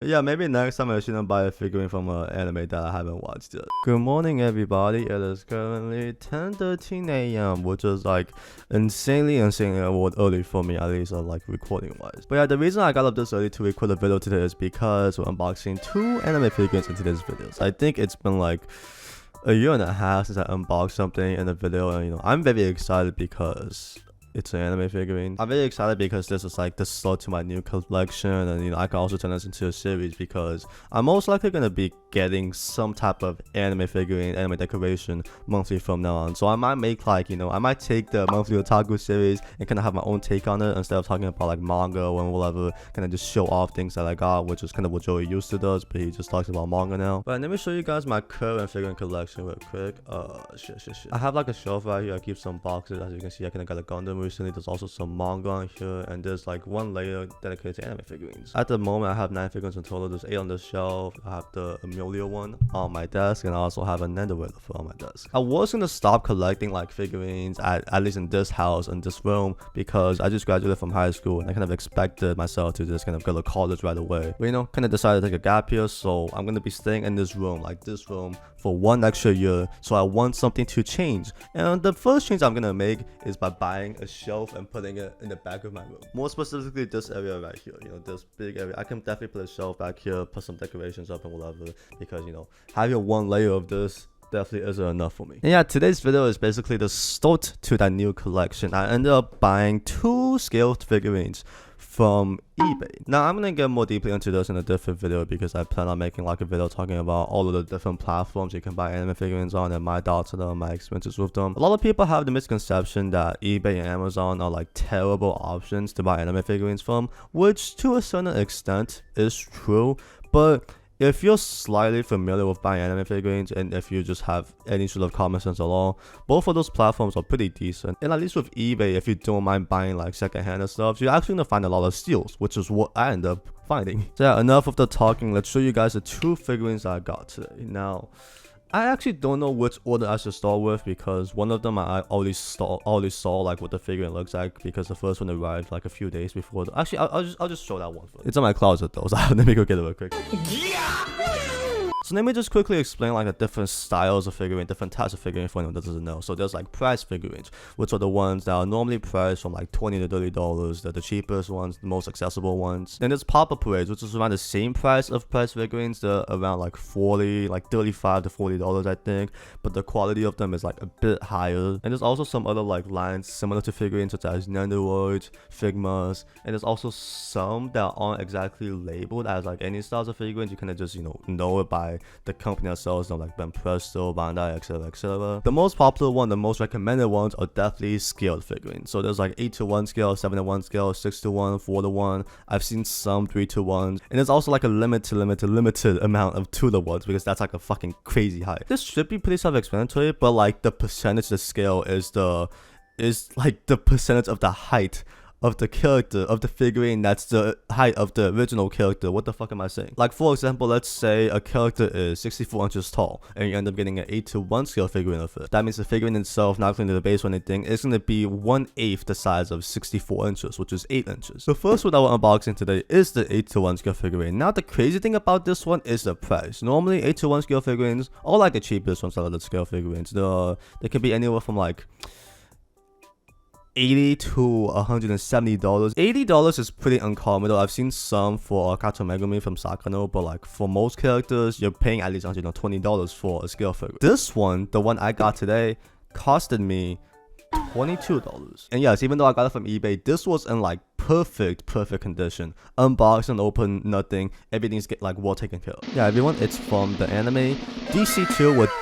Yeah, maybe next time I shouldn't buy a figurine from an anime that I haven't watched yet. Good morning, everybody. It is currently 10:13 a.m., which is like insanely early for me, at least like recording wise. But yeah, the reason I got up this early to record a video today is because we're unboxing 2 anime figurines in today's videos. I think it's been like a year and a half since I unboxed something in a video, and I'm very excited because it's an anime figurine. I'm very excited because this is like the start to my new collection, and I can also turn this into a series because I'm most likely gonna be getting some type of anime figurine, anime decoration monthly from now on. So I might make like, I might take the monthly otaku series and kind of have my own take on it instead of talking about like manga and whatever, kind of just show off things that I got, which is kind of what Joey used to does, but he just talks about manga now. But let me show you guys my current figurine collection real quick. Shit. I have like a shelf right here. I keep some boxes. As you can see, I kind of got a Gundam recently. There's also some manga on here, and there's like one layer dedicated to anime figurines. At the moment, I have 9 figurines in total. There's 8 on the shelf. I have the Amelia one on my desk, and I also have a Nenderweiler on my desk. I was gonna stop collecting like figurines at least in this house, in this room, because I just graduated from high school, and I kind of expected myself to just kind of go to college right away. But kind of decided to take a gap year, so I'm gonna be staying in this room, for 1 extra year. So I want something to change, and the first change I'm gonna make is by buying a shelf and putting it in the back of my room. More specifically, this area right here. This big area. I can definitely put a shelf back here, put some decorations up and whatever, because having 1 layer of this definitely isn't enough for me. And yeah, today's video is basically the start to that new collection. I ended up buying 2 scaled figurines from eBay. Now I'm gonna get more deeply into this in a different video because I plan on making like a video talking about all of the different platforms you can buy anime figurines on and my thoughts on them, my experiences with them. A lot of people have the misconception that eBay and Amazon are like terrible options to buy anime figurines from, which to a certain extent is true, but if you're slightly familiar with buying anime figurines, and if you just have any sort of common sense at all, both of those platforms are pretty decent. And at least with eBay, if you don't mind buying like secondhand and stuff, you're actually gonna find a lot of steals, which is what I end up finding. So yeah, enough of the talking. Let's show you guys the 2 figurines I got today. Now, I actually don't know which order I should start with because one of them I already saw like what the figurine looks like, because the first one arrived like a few days before. Actually, I'll just show that one first. It's in my closet though, so let me go get it real quick. So let me just quickly explain like the different styles of figurine, different types of figurine for anyone that doesn't know. So there's like price figurines, which are the ones that are normally priced from like $20 to $30. They're the cheapest ones, the most accessible ones. Then there's pop-up parades, which is around the same price of price figurines. They're around like $35 to $40, I think, but the quality of them is like a bit higher. And there's also some other like lines similar to figurines, such as Nenderweiler, Figmas, and there's also some that aren't exactly labeled as like any styles of figurines. You kind of just know it by the company that sells them, like Ben Presto, Bandai, etc. The most popular one, the most recommended ones are definitely scaled figurines. So there's like 8:1 scale, 7:1 scale, 6:1, 4:1. I've seen some 3:1, and there's also like a limited amount of 2:1s, because that's like a fucking crazy high. This should be pretty self-explanatory, but like the percentage of scale is like the percentage of the height of the character of the figurine that's the height of the original character. What the fuck am I saying? Like, for example, let's say a character is 64 inches tall and you end up getting an 8:1 scale figurine of it. That means the figurine itself, not including the base or anything, is going to be 1/8 the size of 64 inches, which is 8 inches. The first one that we're unboxing today is the 8:1 scale figurine. Now, the crazy thing about this one is the price. Normally 8:1 scale figurines are like the cheapest ones out of the scale figurines. They can be anywhere from like $80 to $170. $80 is pretty uncommon though. I've seen some for Kato Megumi from Sakano, but like for most characters, you're paying at least $120 for a scale figure. This one, the one I got today, costed me $22. And yes, even though I got it from eBay, this was in like perfect condition. Unboxed and open, nothing. Everything's well taken care of. Yeah, everyone, it's from the anime DC2 with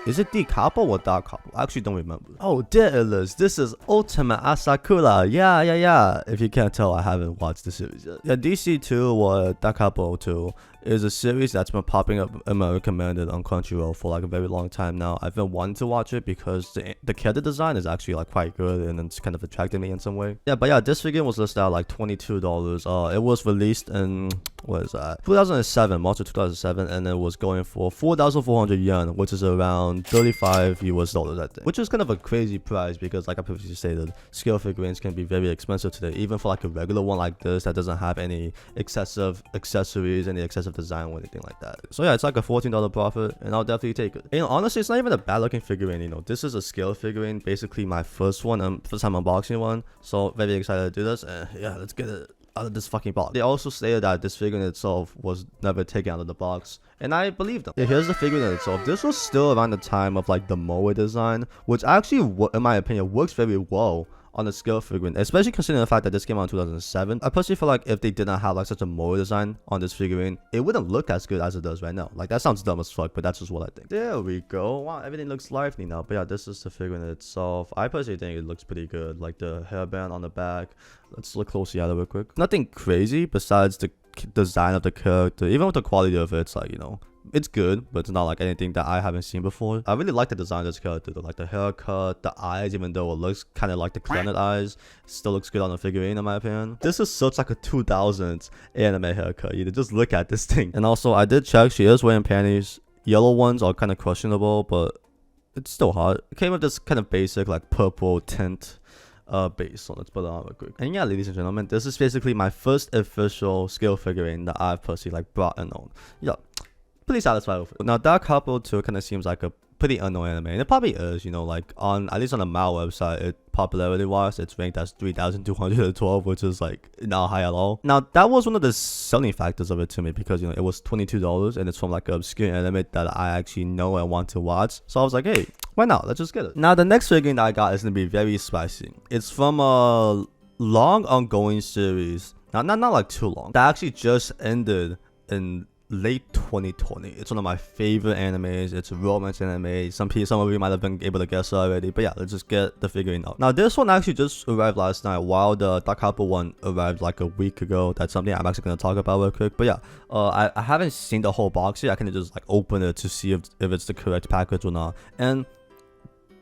Is it D Capo or Da Capo? I actually don't remember. Oh, there it is. This is Ultimate Asakura. Yeah. If you can't tell, I haven't watched the series yet. Yeah, DC2 or Da Capo 2 is a series that's been popping up in my recommended on Crunchyroll for like a very long time now. I've been wanting to watch it because the character design is actually like quite good, and it's kind of attracted me in some way. Yeah, but yeah, this figure was listed at like $22. It was released in what is that? 2007, March of 2007, and it was going for 4,400 yen, which is around 35 US dollars, I think. Which is kind of a crazy price because, like I previously stated, scale figurines can be very expensive today, even for like a regular one like this that doesn't have any excessive accessories, any excessive design or anything like that. So yeah, it's like a $14 profit, and I'll definitely take it. And honestly, it's not even a bad looking figurine. You know, this is a scale figurine, basically my first one, first time unboxing one. So very excited to do this, and yeah, let's get it out of this fucking box. They also stated that this figurine itself was never taken out of the box, and I believe them. Yeah, here's the figurine itself. This was still around the time of like the Moe design, which actually, in my opinion, works very well on the scale figurine, especially considering the fact that this came out in 2007. I personally feel like if they did not have like such a Moe design on this figurine, it wouldn't look as good as it does right now. Like, that sounds dumb as fuck, but that's just what I think. There we go. Wow, everything looks lively now. But yeah, this is the figurine itself. I personally think it looks pretty good. Like the hairband on the back. Let's look closely at it real quick. Nothing crazy besides the design of the character. Even with the quality of it, it's like, you know, it's good, but it's not like anything that I haven't seen before. I really like the design of this character though. Like the haircut, the eyes, even though it looks kind of like the planet eyes, still looks good on the figurine in my opinion. This is such like a 2000s anime haircut. You just look at this thing. And also, I did check, she is wearing panties. Yellow ones are kind of questionable, but it's still hot. It came with this kind of basic like purple tint base, so let's put it on real quick. And yeah, ladies and gentlemen, this is basically my first official scale figurine that I've personally like brought and owned. Yeah, pretty satisfied with it. Now that coupled to kind of seems like a pretty unknown anime, and it probably is, you know, like on at least on the Mao website, it popularity wise it's ranked as 3,212, which is like not high at all. Now that was one of the selling factors of it to me, because you know it was $22 and it's from like an obscure anime that I actually know and want to watch, so I was like, hey, why not, let's just get it. Now the next figurine that I got is gonna be very spicy. It's from a long ongoing series, not like too long, that actually just ended in late 2020. It's one of my favorite animes. It's a romance anime. Some of you might have been able to guess already, but yeah, let's just get the figurine out. Now this one actually just arrived last night, while the Dark Apple one arrived like a week ago. That's something I'm actually going to talk about real quick. But yeah, I haven't seen the whole box yet. I can just like open it to see if it's the correct package or not. And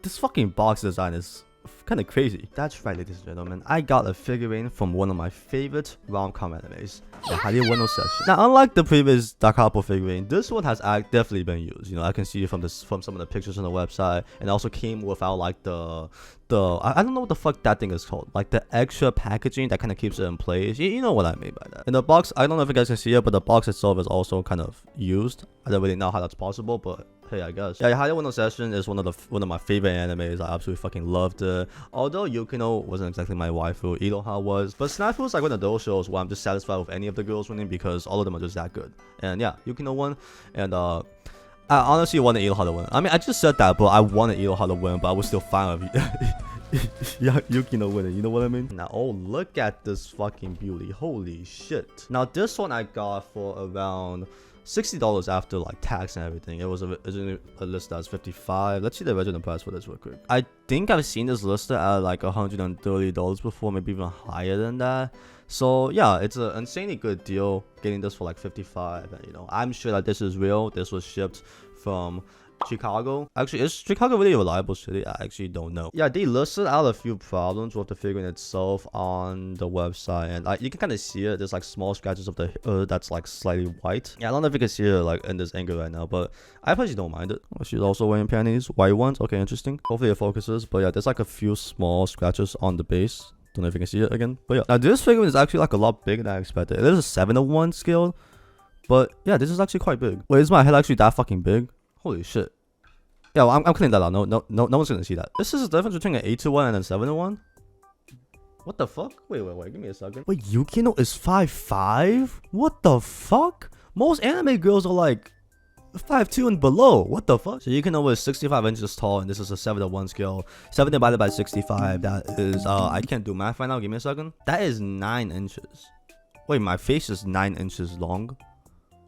this fucking box design is kind of crazy. That's right, ladies and gentlemen, I got a figurine from one of my favorite rom-com animes, the Hariwano Session. Now, unlike the previous Dark Apple figurine, this one has definitely been used. You know, I can see from some of the pictures on the website, and it also came without like I don't know what the fuck that thing is called, like the extra packaging that kind of keeps it in place. You know what I mean by that. In the box, I don't know if you guys can see it, but the box itself is also kind of used. I don't really know how that's possible, but hey, I guess. Yeah, Hariwano Session is one of my favorite animes. I absolutely fucking loved it. Although Yukino wasn't exactly my waifu, Iroha was. But Snafu is like one of those shows where I'm just satisfied with any of the girls winning, because all of them are just that good. And yeah, Yukino won, and I honestly wanted Iroha to win. I mean, I just said that, but I wanted Iroha to win, but I was still fine with yeah, Yukino winning, you know what I mean? Now, oh, look at this fucking beauty. Holy shit. Now, this one I got for around $60 after like tax and everything. It was originally listed as $55. Let's see the original price for this real quick. I think I've seen this listed at like $130 before, maybe even higher than that. So yeah, it's an insanely good deal getting this for like $55. And you know, I'm sure that this is real. This was shipped from Chicago. Actually, is Chicago really a reliable city? I actually don't know. Yeah, they listed out a few problems with the figurine itself on the website, and you can kind of see it. There's like small scratches of the that's like slightly white. Yeah, I don't know if you can see it like in this angle right now, but I personally don't mind it. Oh, she's also wearing panties, white ones. Okay, interesting. Hopefully it focuses. But yeah, there's like a few small scratches on the base. Don't know if you can see it again, but yeah. Now this figurine is actually like a lot bigger than I expected. It is a 7:1 scale, but yeah, this is actually quite big. Wait, is my head actually that fucking big? Holy shit. Yeah, well, I'm cleaning that out. No one's gonna see that. This is the difference between an 8:1 and a 7:1. What the fuck? Wait, give me a second. Wait, Yukino is 5'5"? What the fuck? Most anime girls are like 5'2" and below. What the fuck? So Yukino was 65 inches tall, and this is a 7:1 scale. 7 divided by 65. That is I can't do math right now. Give me a second. That is 9 inches. Wait, my face is 9 inches long.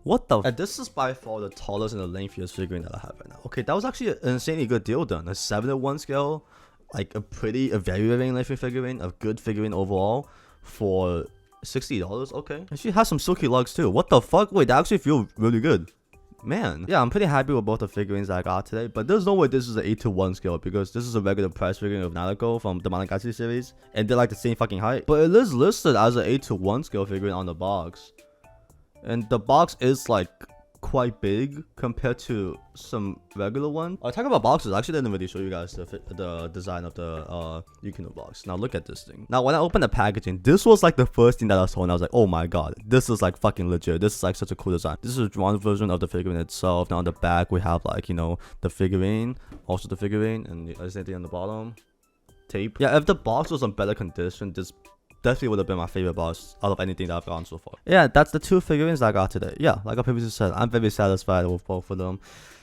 What the? And this is by far the tallest and the lengthiest figurine that I have right now. Okay, that was actually an insanely good deal done. A 7:1 scale, like a very lengthy figurine, a good figurine overall for $60. Okay, and she has some silky lugs too. What the fuck? Wait, that actually feels really good. Man, yeah, I'm pretty happy with both the figurines that I got today, but there's no way this is an 8:1 scale, because this is a regular price figurine of Nanako from the Monogatari series, and they're like the same fucking height. But it is listed as an 8:1 scale figurine on the box. and the box is like quite big compared to some regular one. Talking about boxes, I actually didn't really show you guys the design of the Yukino box. Now look at this thing. Now when I opened the packaging, this was like the first thing that I saw, and I was like, oh my god, this is like fucking legit. This is like such a cool design. This is one version of the figurine itself. Now on the back we have like, you know, the figurine, also the figurine, and the same thing on the bottom. Tape. Yeah, if the box was in better condition, this definitely would have been my favorite box out of anything that I've gotten so far. Yeah, that's the 2 figurines I got today. Yeah, like I previously said, I'm very satisfied with both of them.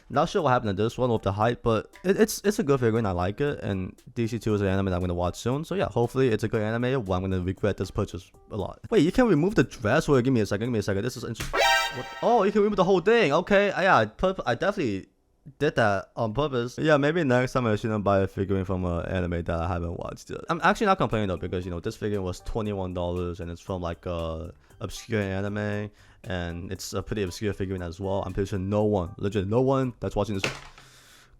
Not sure what happened to this one with the height, but it's a good figurine. I like it, and DC2 is an anime that I'm gonna watch soon. So yeah, hopefully it's a good anime. Well, I'm gonna regret this purchase a lot. Wait, you can remove the dress? Wait, give me a second. This is interesting. Oh, you can remove the whole thing. Okay, yeah, I definitely did that on purpose. Yeah, maybe next time I shouldn't buy a figurine from an anime that I haven't watched yet. I'm actually not complaining though, because you know this figurine was $21 and it's from like a obscure anime, and it's a pretty obscure figurine as well. I'm pretty sure no one, legit no one that's watching this,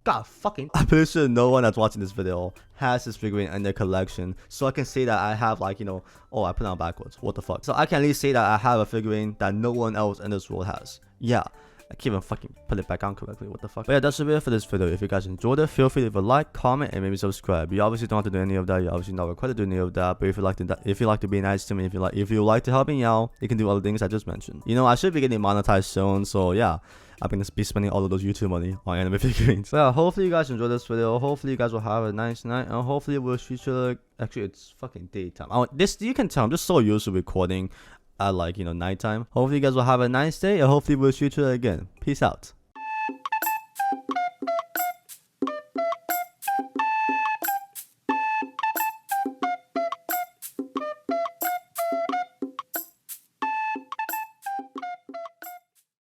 I'm pretty sure no one that's watching this video has this figurine in their collection, so I can say that I have, like, you know, oh, I put it on backwards, what the fuck. So I can at least say that I have a figurine that no one else in this world has. Yeah, I can't even fucking put it back on correctly, what the fuck. But yeah, that's it for this video. If you guys enjoyed it, feel free to leave a like, comment, and maybe subscribe. You obviously don't have to do any of that. You're obviously not required to do any of that. But if you like to be nice to me, if you like to help me out, you can do all the things I just mentioned. You know, I should be getting monetized soon, so yeah, I'm gonna be spending all of those YouTube money on anime figurines. So yeah, hopefully you guys enjoyed this video. Hopefully you guys will have a nice night, and hopefully we'll feature. Actually, it's fucking daytime. You can tell I'm just so used to recording at, like, you know, nighttime. Hopefully you guys will have a nice day, and hopefully we'll shoot you again. Peace out.